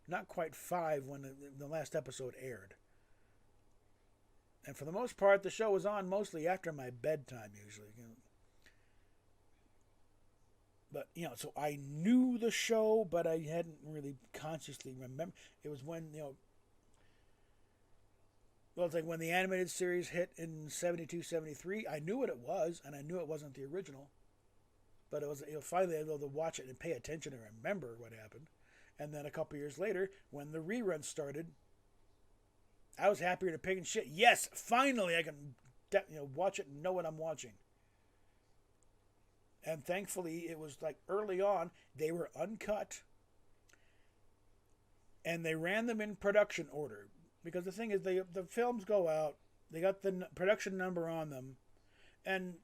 not quite 5 when the last episode aired. And for the most part, the show was on mostly after my bedtime, usually. But, so I knew the show, but I hadn't really consciously remembered. It was when, well, it's like when the animated series hit in 72, 73, I knew what it was, and I knew it wasn't the original. But it was finally able to watch it and pay attention and remember what happened. And then a couple years later, when the reruns started, I was happier to pig and shit. Yes, finally I can watch it and know what I'm watching. And thankfully, it was like early on, they were uncut. And they ran them in production order. Because the thing is, the films go out, they got the production number on them, and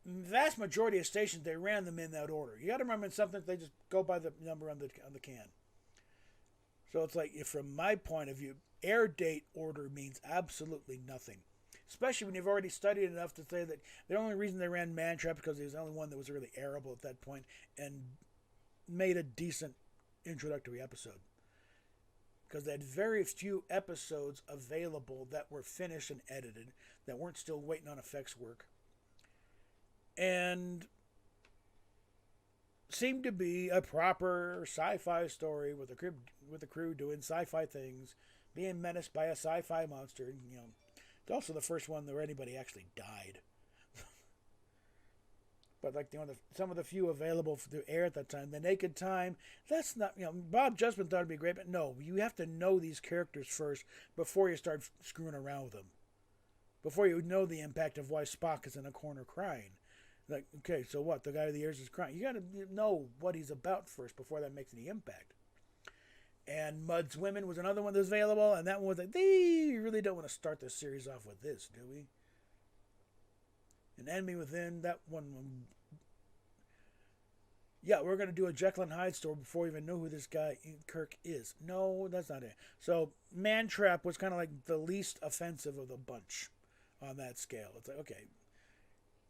vast majority of stations, they ran them in that order. You got to remember something, they just go by the number on the can. So it's like, from my point of view, air date order means absolutely nothing. Especially when you've already studied enough to say that the only reason they ran Mantrap because he was the only one that was really airable at that point and made a decent introductory episode. Because they had very few episodes available that were finished and edited, that weren't still waiting on effects work. And seemed to be a proper sci-fi story with the crew doing sci-fi things, being menaced by a sci-fi monster. It's also the first one where anybody actually died. But like some of the few available to air at that time, The Naked Time, that's not, Bob Justman thought it'd be great, but no, you have to know these characters first before you start screwing around with them. Before you know the impact of why Spock is in a corner crying. Like, okay, so what? The guy with the ears is crying. You got to know what he's about first before that makes any impact. And Mud's Women was another one that was available, and that one was like, we really don't want to start this series off with this, do we? And Enemy Within, that one, yeah, we're going to do a Jekyll and Hyde story before we even know who this guy, Kirk, is. No, that's not it. So Mantrap was kind of like the least offensive of the bunch on that scale. It's like, okay,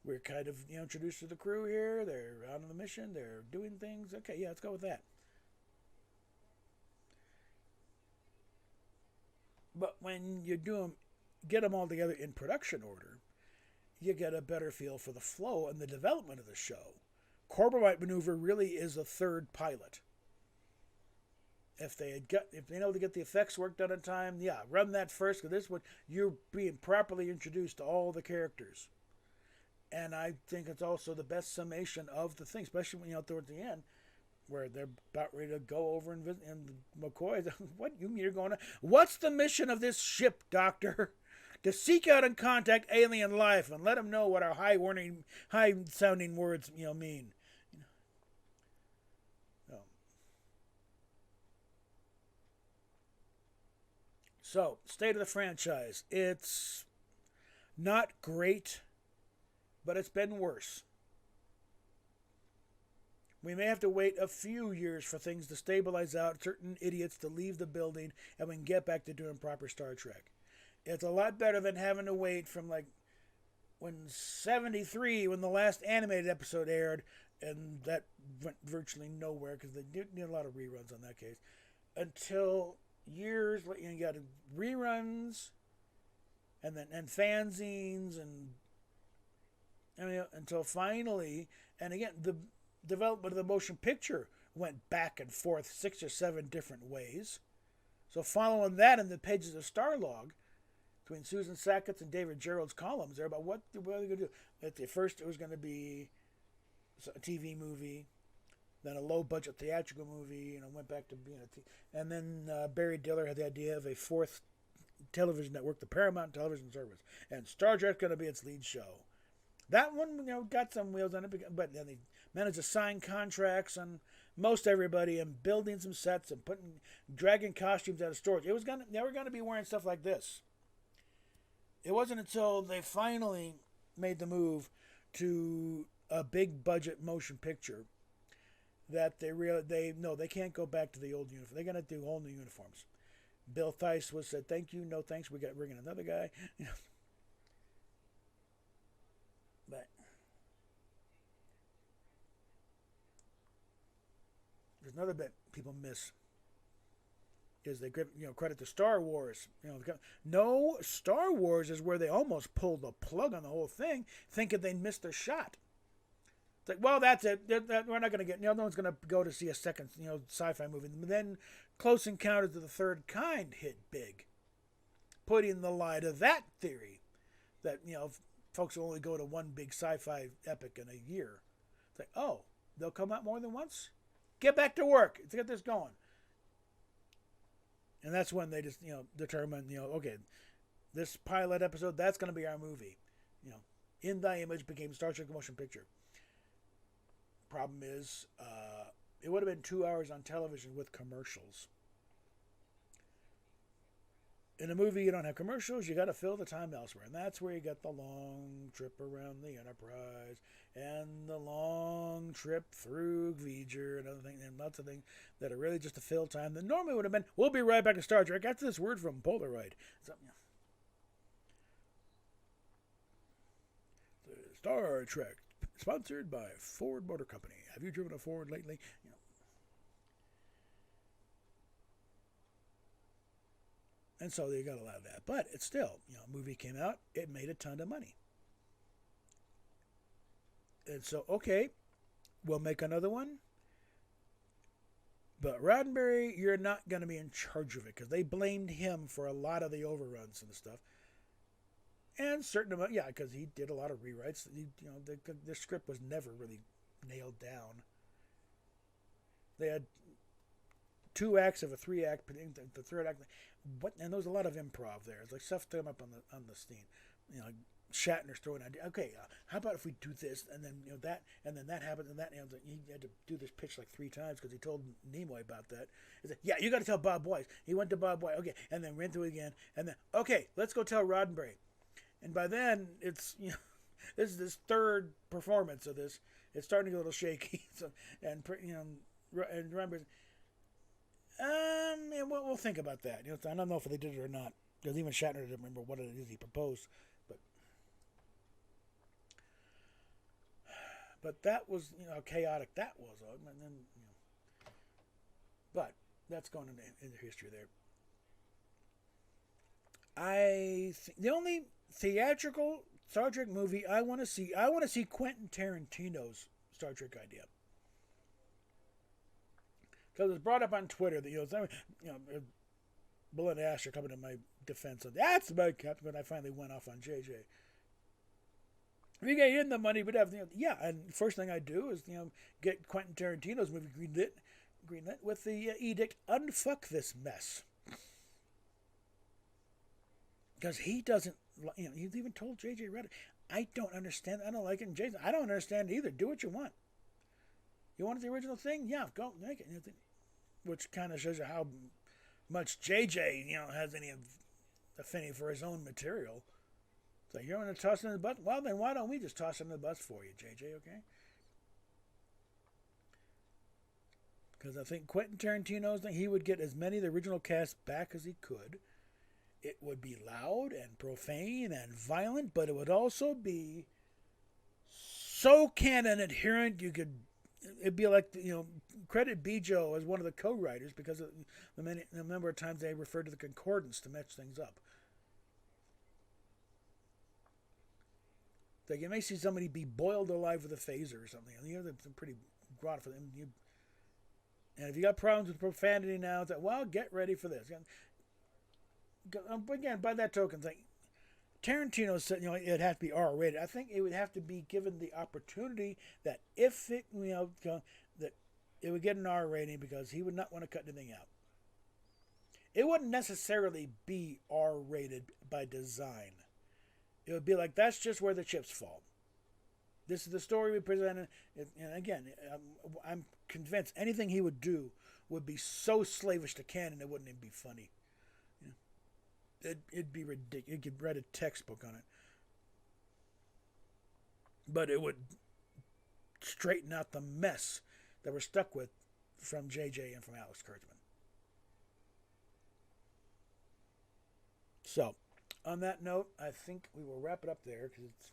we're kind of introduced to the crew here. They're out on the mission. They're doing things. Okay, yeah, let's go with that. But when you get them all together in production order, you get a better feel for the flow and the development of the show. Corbomite Maneuver really is a third pilot. If they know to get the effects work done in time, yeah, run that first, because this one you're being properly introduced to all the characters. And I think it's also the best summation of the thing, especially when towards the end, where they're about ready to go over and visit, and McCoy, what, you mean you're going to, what's the mission of this ship, Doctor? To seek out and contact alien life and let them know what our high sounding words mean. So, state of the franchise. It's not great, but it's been worse. We may have to wait a few years for things to stabilize out, certain idiots to leave the building, and we can get back to doing proper Star Trek. It's a lot better than having to wait from like when 73, when the last animated episode aired, and that went virtually nowhere because they did need a lot of reruns on that case, until years later. You got reruns and then fanzines and until finally, and again, the development of the motion picture went back and forth 6 or 7 different ways. So following that in the pages of Starlog, between Susan Sackett's and David Gerrold's columns there about what are they going to do. At first it was going to be a TV movie, then a low-budget theatrical movie, went back to being and then Barry Diller had the idea of a 4th television network, the Paramount Television Service, and Star Trek's going to be its lead show. That one, got some wheels on it, but then they managed to sign contracts on most everybody and building some sets and dragging costumes out of storage. They were gonna be wearing stuff like this. It wasn't until they finally made the move to a big budget motion picture that they can't go back to the old uniform. They're gonna do all new uniforms. Bill Theiss said, "Thank you, no thanks. We're bringing another guy." But there's another bit people miss is they give credit to Star Wars. No, Star Wars is where they almost pulled the plug on the whole thing, thinking they missed their shot. It's like, well, that's it. We're not going to get. No one's going to go to see a second sci-fi movie. And then Close Encounters of the Third Kind hit big, putting the lie to that theory that folks will only go to one big sci-fi epic in a year. It's like, oh, they'll come out more than once? Get back to work. Let's get this going. And that's when they just, determine, okay, this pilot episode, that's going to be our movie. In Thy Image became Star Trek motion picture. Problem is, it would have been 2 hours on television with commercials. In a movie, you don't have commercials. You got to fill the time elsewhere, and that's where you get the long trip around the Enterprise and the long trip through V'ger and other things, and lots of things that are really just to fill time. That normally would have been. We'll be right back to Star Trek after this word from Polaroid. So, Star Trek, sponsored by Ford Motor Company. Have you driven a Ford lately? And so they got a lot of that. But it's still, a movie came out, it made a ton of money. And so, okay, we'll make another one. But Roddenberry, you're not going to be in charge of it because they blamed him for a lot of the overruns and stuff. And certain amount, because he did a lot of rewrites. The script was never really nailed down. They had 2 acts of a 3-act, the 3rd act. And there was a lot of improv there. It's like stuff thrown up on the scene. Shatner's throwing idea. Okay, how about if we do this and then that and then that happened and that. And he had to do this pitch like 3 times because he told Nimoy about that. He said, "Yeah, you got to tell Bob Weiss." He went to Bob Weiss. Okay, and then ran through it again. And then okay, let's go tell Roddenberry. And by then it's this is this 3rd performance of this. It's starting to get a little shaky. So and Roddenberry. We'll think about that. I don't know if they did it or not. Because even Shatner didn't remember what it is he proposed. But that was, how chaotic that was. And then, but that's going into history there. The only theatrical Star Trek movie I want to see Quentin Tarantino's Star Trek idea. Because it's brought up on Twitter that Bill and Ash are coming to my defense of that's about Captain when I finally went off on JJ. If you get in the money, we'd have and the first thing I do is get Quentin Tarantino's movie greenlit with the edict unfuck this mess. Because he doesn't, he's even told JJ Reddick, I don't understand. I don't like it. And Jason, I don't understand it either. Do what you want. You want the original thing? Yeah, go make it. Which kind of shows you how much JJ, has any affinity for his own material. It's like, you're going to toss it in the bus? Well, then why don't we just toss it in the bus for you, JJ, okay? Because I think Quentin Tarantino's thing, he would get as many of the original cast back as he could. It would be loud and profane and violent, but it would also be so canon adherent it'd be like, credit Bijo as one of the co-writers because of the number of times they referred to the concordance to match things up. Like, you may see somebody be boiled alive with a phaser or something. That's pretty broad for them. And if you got problems with profanity now, it's like, well, get ready for this. Again, by that token, it's like, Tarantino said, it'd have to be R-rated. I think it would have to be given the opportunity that if it, that it would get an R rating because he would not want to cut anything out. It wouldn't necessarily be R-rated by design. It would be like, that's just where the chips fall. This is the story we presented. And again, I'm convinced anything he would do would be so slavish to canon it wouldn't even be funny. It'd be ridiculous. You could write a textbook on it. But it would straighten out the mess that we're stuck with from JJ and from Alex Kurtzman. So, on that note, I think we will wrap it up there because it's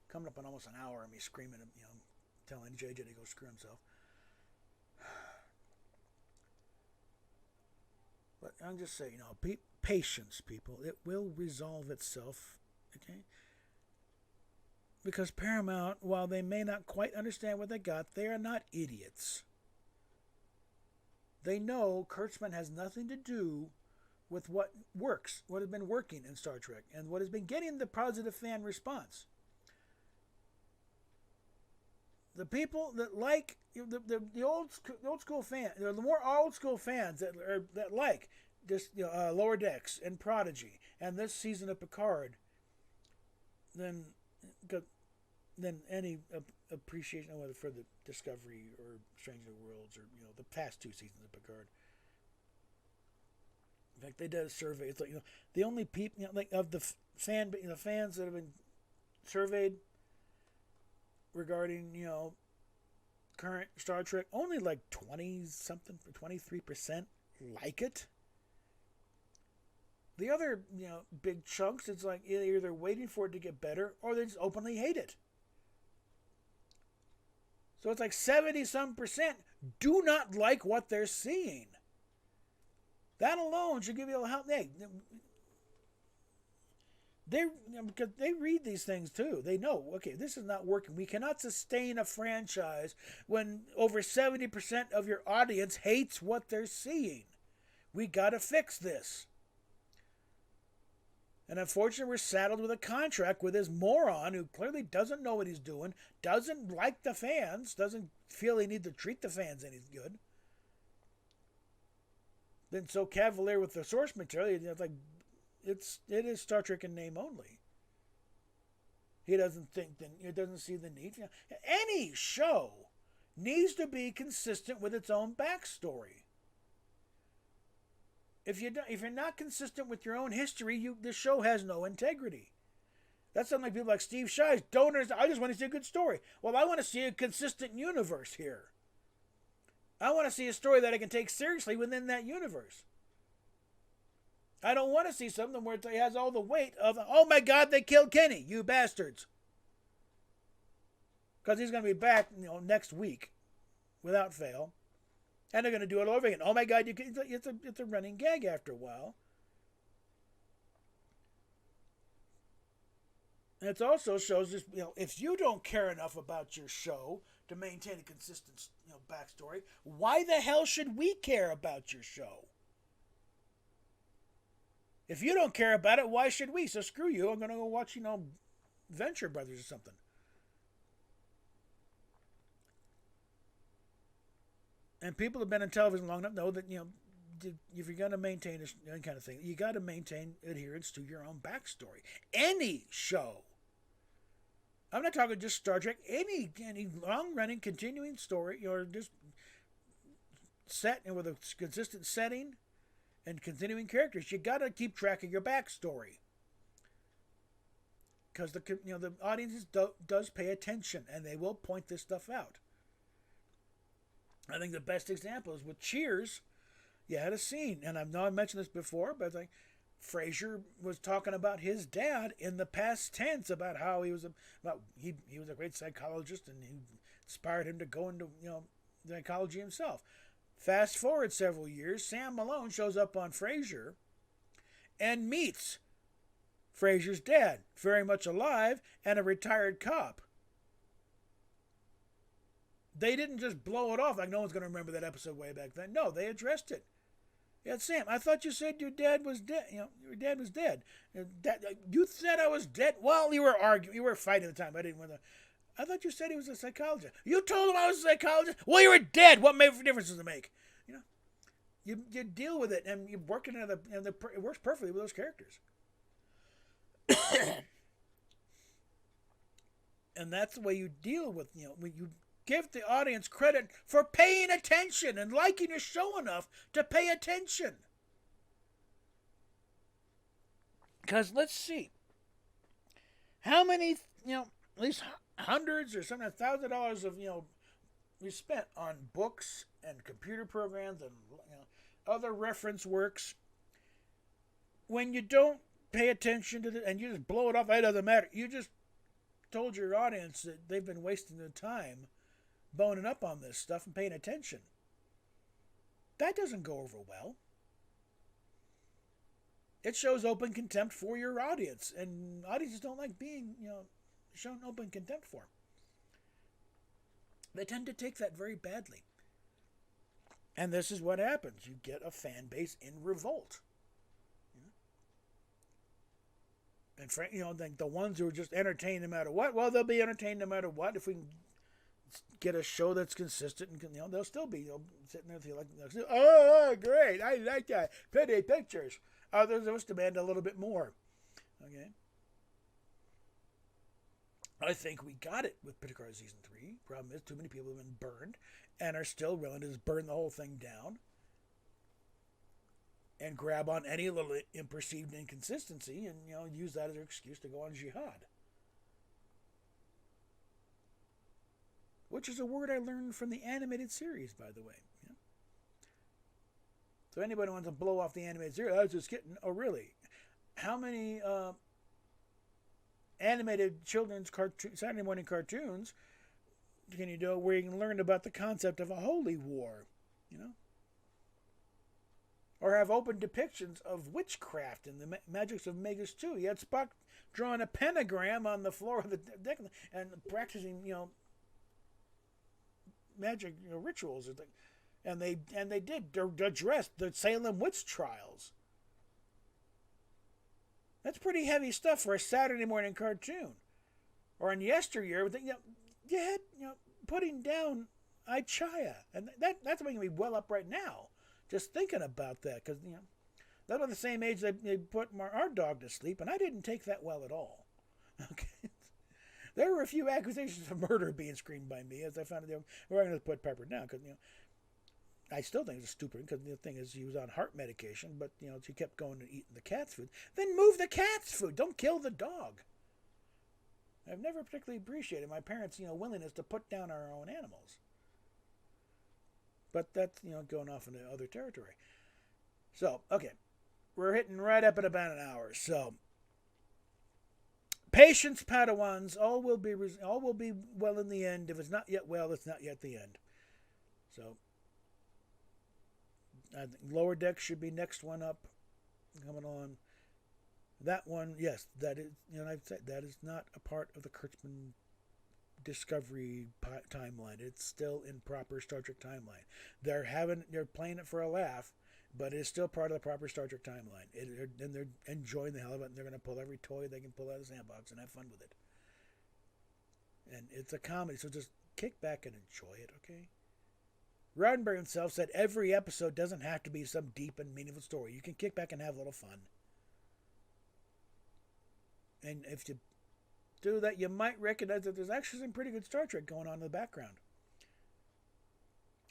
coming up on almost an hour of me screaming, telling JJ to go screw himself. But I'm just saying, patience, people. It will resolve itself, okay? Because Paramount, while they may not quite understand what they got, they are not idiots. They know Kurtzman has nothing to do with what works, what has been working in Star Trek, and what has been getting the positive fan response. The people that like the old school fans, the more old school fans that like this Lower Decks and Prodigy and this season of Picard, than any appreciation for the Discovery or Strange New Worlds or the past two seasons of Picard. In fact, they did a survey. It's like the only people like of the fans that have been surveyed regarding current Star Trek, only like 20-something, 23% like it. The other big chunks, it's like either they're waiting for it to get better or they just openly hate it. So it's like 70-some% do not like what they're seeing. That alone should give you a help. Because they read these things too. They know, okay, this is not working. We cannot sustain a franchise when over 70% of your audience hates what they're seeing. We got to fix this. And unfortunately, we're saddled with a contract with this moron who clearly doesn't know what he's doing, doesn't like the fans, doesn't feel he needs to treat the fans any good. Been so cavalier with the source material, it's like it is Star Trek in name only. He doesn't think that it doesn't see the need. Any show needs to be consistent with its own backstory. If you're not consistent with your own history, the show has no integrity. That's something like people like Steve Shives don't understand. I just want to see a good story. Well, I want to see a consistent universe here. I want to see a story that I can take seriously within that universe. I don't want to see something where it has all the weight of, oh my God, they killed Kenny, you bastards. Because he's going to be back, next week, without fail, and they're going to do it all over again. Oh my God, it's a running gag after a while. And it also shows this, if you don't care enough about your show to maintain a consistent, backstory, why the hell should we care about your show? If you don't care about it, why should we? So screw you. I'm going to go watch, Venture Brothers or something. And people have been on television long enough know that, if you're going to maintain this kind of thing, you got to maintain adherence to your own backstory. Any show. I'm not talking just Star Trek. Any long-running, continuing story, just set with a consistent setting and continuing characters, you got to keep track of your backstory. Because the audience does pay attention, and they will point this stuff out. I think the best example is with Cheers. You had a scene, and I mentioned this before, but like Frasier was talking about his dad in the past tense about how he was a great psychologist, and he inspired him to go into psychology himself. Fast forward several years, Sam Malone shows up on Frasier and meets Frasier's dad, very much alive and a retired cop. They didn't just blow it off like no one's going to remember that episode way back then. No, they addressed it. Yeah, Sam, I thought you said your dad was dead. Your dad was dead. You said I was dead. Well, you were arguing. You were fighting at the time. I didn't want to. I thought you said he was a psychologist. You told him I was a psychologist? Well, you were dead. What difference does it make? You deal with it, and you work it it works perfectly with those characters. And that's the way you deal with, when you give the audience credit for paying attention and liking your show enough to pay attention. Because let's see. How many, at least hundreds or sometimes $1,000 of, we spent on books and computer programs and other reference works. When you don't pay attention to it and you just blow it off, it doesn't matter. You just told your audience that they've been wasting their time boning up on this stuff and paying attention. That doesn't go over well. It shows open contempt for your audience, and audiences don't like being, shown open contempt for. They tend to take that very badly. And this is what happens. You get a fan base in revolt. And the ones who are just entertained no matter what, well, they'll be entertained no matter what. If we can get a show that's consistent, and they'll still be sitting there like, oh, great, I like that, pretty pictures. Others of us demand a little bit more. Okay. I think we got it with Picard season 3. Problem is, too many people have been burned and are still willing to just burn the whole thing down and grab on any little perceived inconsistency and use that as an excuse to go on jihad. Which is a word I learned from the animated series, by the way. So anybody wants to blow off the animated series, I was just kidding. Oh, really? How many animated children's Saturday morning cartoons can you do where you can learn about the concept of a holy war? Or have open depictions of witchcraft in the Magics of Magus 2. You had Spock drawing a pentagram on the floor of the deck and practicing, magic rituals. And they did address the Salem witch trials. That's pretty heavy stuff for a Saturday morning cartoon. Or in yesteryear, you had putting down Ichaya, and that's making me well up right now. Just thinking about that, because that was the same age they put our dog to sleep, and I didn't take that well at all. Okay, there were a few accusations of murder being screamed by me as I found out we're going to put Pepper down because I still think it's stupid because the thing is he was on heart medication, but she kept going and eating the cat's food. Then move the cat's food. Don't kill the dog. I've never particularly appreciated my parents' willingness to put down our own animals. But that's, going off into other territory. So, okay. We're hitting right up at about an hour. So, patience, Padawans. All will be well in the end. If it's not yet well, it's not yet the end. So, I think Lower Deck should be next one up. Coming on. That one, yes, that is, I've said that is not a part of the Kurtzman Discovery timeline. It's still in proper Star Trek timeline. They're playing it for a laugh, but it's still part of the proper Star Trek timeline. And they're enjoying the hell of it. And they're going to pull every toy they can pull out of the sandbox and have fun with it. And it's a comedy, so just kick back and enjoy it, okay? Roddenberry himself said every episode doesn't have to be some deep and meaningful story. You can kick back and have a little fun. And if you do that, you might recognize that there's actually some pretty good Star Trek going on in the background.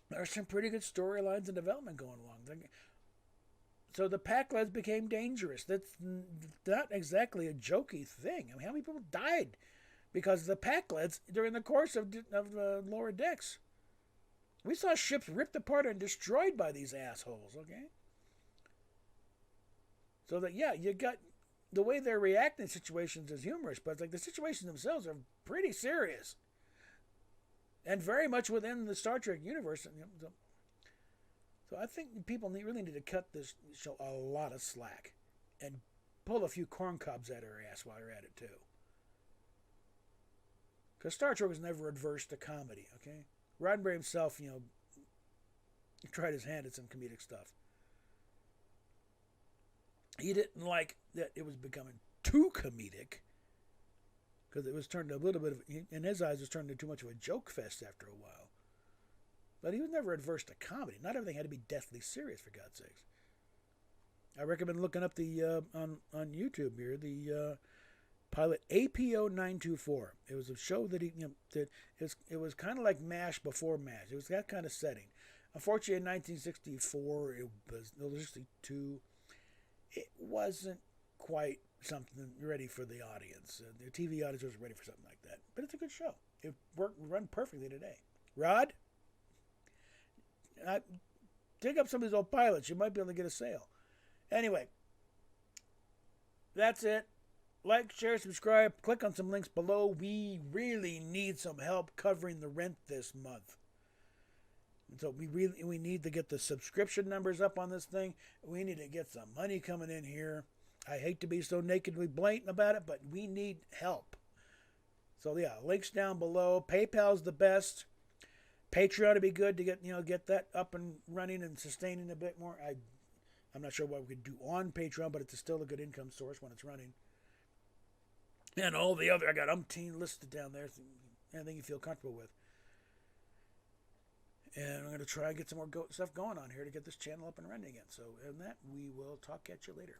There's some pretty good storylines and development going along. So the pack leads became dangerous. That's not exactly a jokey thing. I mean, how many people died because of the pack leads during the course of lower decks? We saw ships ripped apart and destroyed by these assholes, okay? So that, yeah, you got the way they're reacting to situations is humorous, but like the situations themselves are pretty serious. And very much within the Star Trek universe. So I think people really need to cut this show a lot of slack and pull a few corn cobs out of her ass while they're at it, too. Because Star Trek was never adverse to comedy, okay? Roddenberry himself, tried his hand at some comedic stuff. He didn't like that it was becoming too comedic, because it was turned a little bit of, in his eyes, it was turned into too much of a joke fest after a while. But he was never adverse to comedy. Not everything had to be deathly serious, for God's sakes. I recommend looking up the on YouTube here the pilot APO 924. It was a show that he did. It was kind of like MASH before MASH. It was that kind of setting. Unfortunately, in 1964, it was 62. It wasn't quite something ready for the audience. The TV audience wasn't ready for something like that. But it's a good show. It run perfectly today. Rod, dig up some of these old pilots. You might be able to get a sale. Anyway, that's it. Like, share, subscribe. Click on some links below. We really need some help covering the rent this month. And so we need to get the subscription numbers up on this thing. We need to get some money coming in here. I hate to be so nakedly blatant about it, but we need help. So yeah, links down below. PayPal's the best. Patreon would be good to get that up and running and sustaining a bit more. I'm not sure what we could do on Patreon, but it's still a good income source when it's running. And all the other, I got umpteen listed down there. Anything you feel comfortable with. And I'm going to try and get some more stuff going on here to get this channel up and running again. So, in that, we will talk at you later.